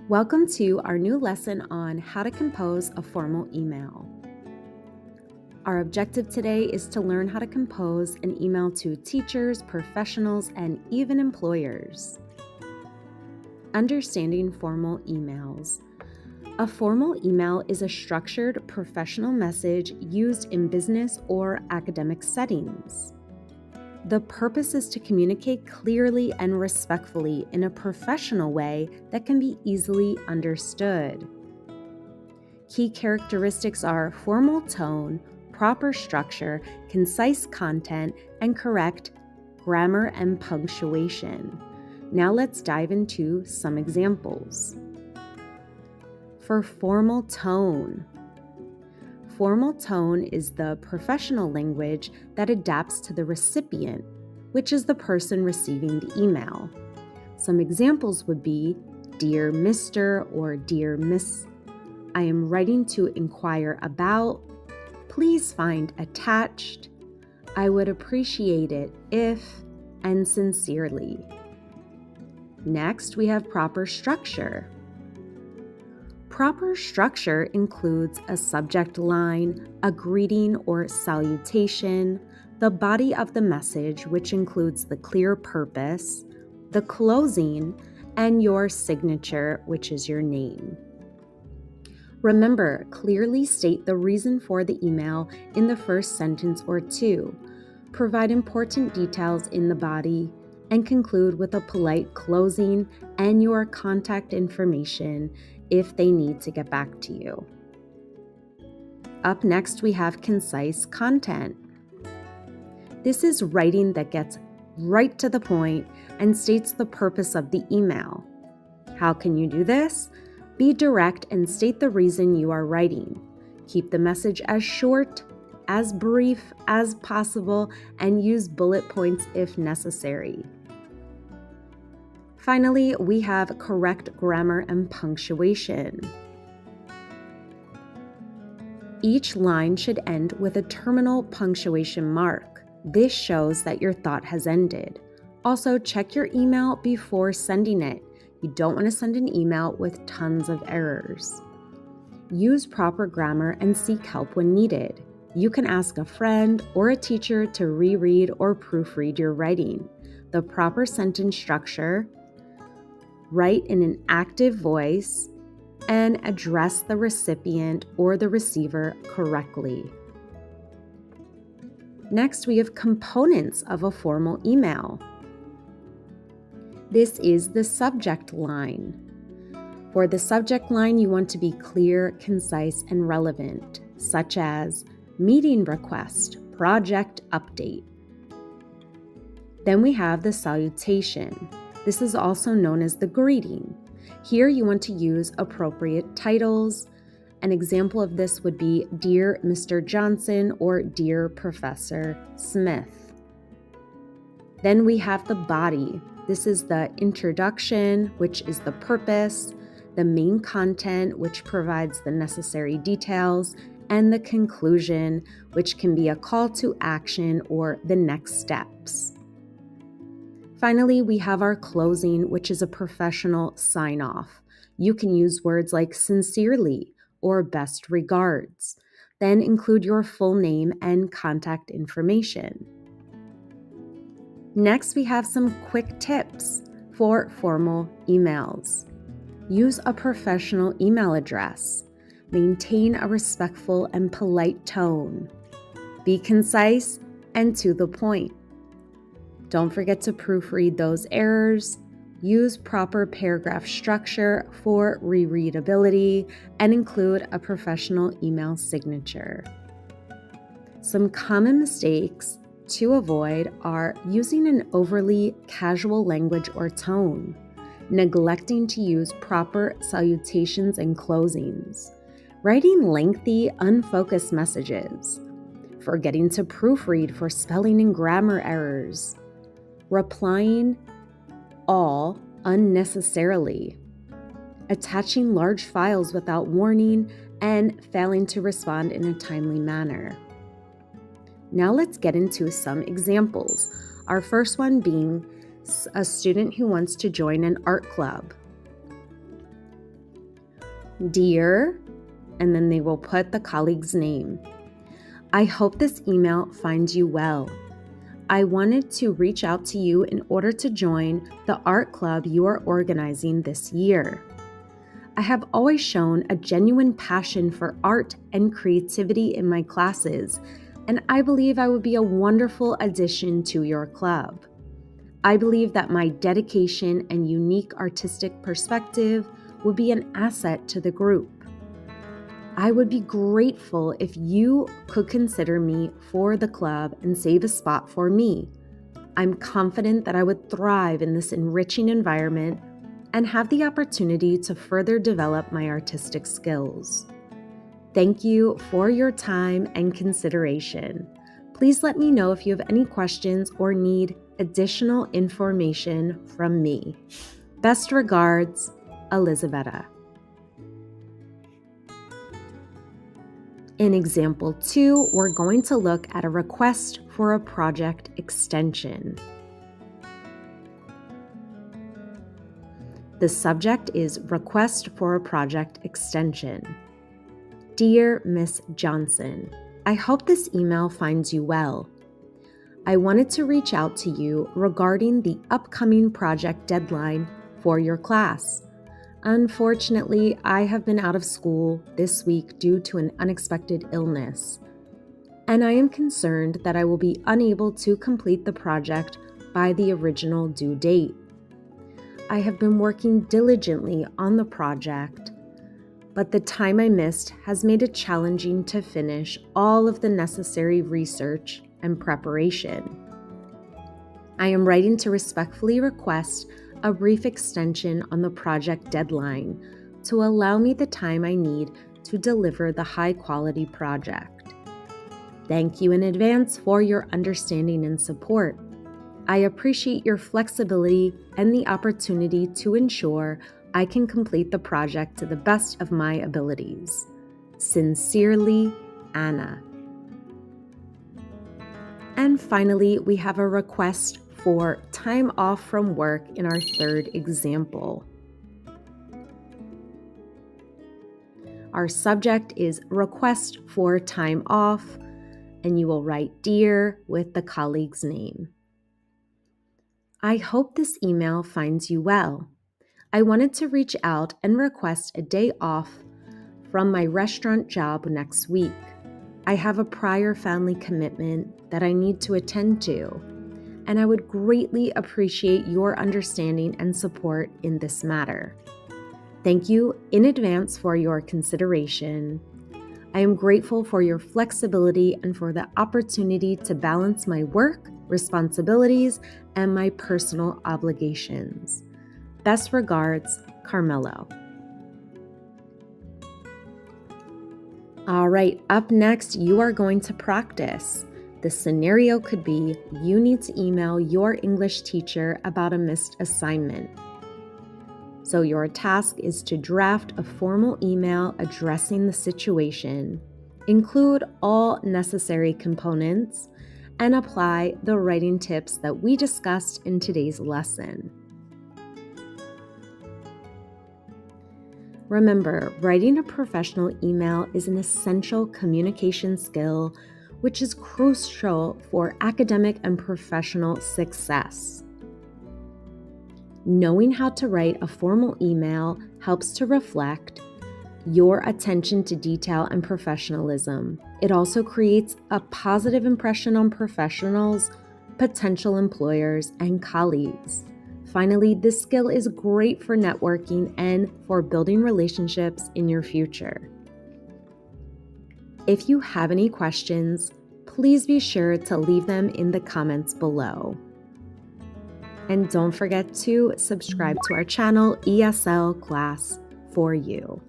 Welcome to our new lesson on how to compose a formal email. Our objective today is to learn how to compose an email to teachers, professionals, and even employers. Understanding formal emails. A formal email is a structured professional message used in business or academic settings. The purpose is to communicate clearly and respectfully in a professional way that can be easily understood. Key characteristics are formal tone, proper structure, concise content, and correct grammar and punctuation. Now let's dive into some examples. For formal tone. Formal tone is the professional language that adapts to the recipient, which is the person receiving the email. Some examples would be, Dear Mr. or Dear Miss, I am writing to inquire about, please find attached, I would appreciate it if, and sincerely. Next, we have proper structure. Proper structure includes a subject line, a greeting or salutation, the body of the message, which includes the clear purpose, the closing, and your signature, which is your name. Remember, clearly state the reason for the email in the first sentence or two. Provide important details in the body, and conclude with a polite closing and your contact information if they need to get back to you. Up next, we have concise content. This is writing that gets right to the point and states the purpose of the email. How can you do this? Be direct and state the reason you are writing. Keep the message as short, as brief as possible, and use bullet points if necessary. Finally, we have correct grammar and punctuation. Each line should end with a terminal punctuation mark. This shows that your thought has ended. Also, check your email before sending it. You don't want to send an email with tons of errors. Use proper grammar and seek help when needed. You can ask a friend or a teacher to reread or proofread your writing. The proper sentence structure, write in an active voice, and address the recipient or the receiver correctly. Next, we have components of a formal email. This is the subject line. For the subject line, you want to be clear, concise, and relevant, such as meeting request, project update. Then we have the salutation. This is also known as the greeting. Here you want to use appropriate titles. An example of this would be Dear Mr. Johnson or Dear Professor Smith. Then we have the body. This is the introduction, which is the purpose, the main content, which provides the necessary details, and the conclusion, which can be a call to action or the next steps. Finally, we have our closing, which is a professional sign-off. You can use words like sincerely or best regards. Then include your full name and contact information. Next, we have some quick tips for formal emails. Use a professional email address. Maintain a respectful and polite tone. Be concise and to the point. Don't forget to proofread those errors. Use proper paragraph structure for rereadability and include a professional email signature. Some common mistakes to avoid are using an overly casual language or tone, neglecting to use proper salutations and closings, writing lengthy, unfocused messages, forgetting to proofread for spelling and grammar errors, replying all unnecessarily, attaching large files without warning, and failing to respond in a timely manner. Now let's get into some examples. Our first one being a student who wants to join an art club. Dear, and then they will put the colleague's name. I hope this email finds you well. I wanted to reach out to you in order to join the art club you are organizing this year. I have always shown a genuine passion for art and creativity in my classes, and I believe I would be a wonderful addition to your club. I believe that my dedication and unique artistic perspective would be an asset to the group. I would be grateful if you could consider me for the club and save a spot for me. I'm confident that I would thrive in this enriching environment and have the opportunity to further develop my artistic skills. Thank you for your time and consideration. Please let me know if you have any questions or need additional information from me. Best regards, Elizabetta. In example 2, we're going to look at a request for a project extension. The subject is Request for a Project Extension. Dear Miss Johnson, I hope this email finds you well. I wanted to reach out to you regarding the upcoming project deadline for your class. Unfortunately, I have been out of school this week due to an unexpected illness, and I am concerned that I will be unable to complete the project by the original due date. I have been working diligently on the project, but the time I missed has made it challenging to finish all of the necessary research and preparation. I am writing to respectfully request a brief extension on the project deadline to allow me the time I need to deliver the high-quality project. Thank you in advance for your understanding and support. I appreciate your flexibility and the opportunity to ensure I can complete the project to the best of my abilities. Sincerely, Anna. And finally, we have a request for time off from work in our third example. Our subject is Request for Time Off, and you will write Dear with the colleague's name. I hope this email finds you well. I wanted to reach out and request a day off from my restaurant job next week. I have a prior family commitment that I need to attend to, and I would greatly appreciate your understanding and support in this matter. Thank you in advance for your consideration. I am grateful for your flexibility and for the opportunity to balance my work, responsibilities, and my personal obligations. Best regards, Carmelo. All right, up next, you are going to practice. The scenario could be you need to email your English teacher about a missed assignment. So your task is to draft a formal email addressing the situation, include all necessary components, and apply the writing tips that we discussed in today's lesson. Remember, writing a professional email is an essential communication skill which is crucial for academic and professional success. Knowing how to write a formal email helps to reflect your attention to detail and professionalism. It also creates a positive impression on professionals, potential employers, and colleagues. Finally, this skill is great for networking and for building relationships in your future. If you have any questions, please be sure to leave them in the comments below. And don't forget to subscribe to our channel, ESL Class for You.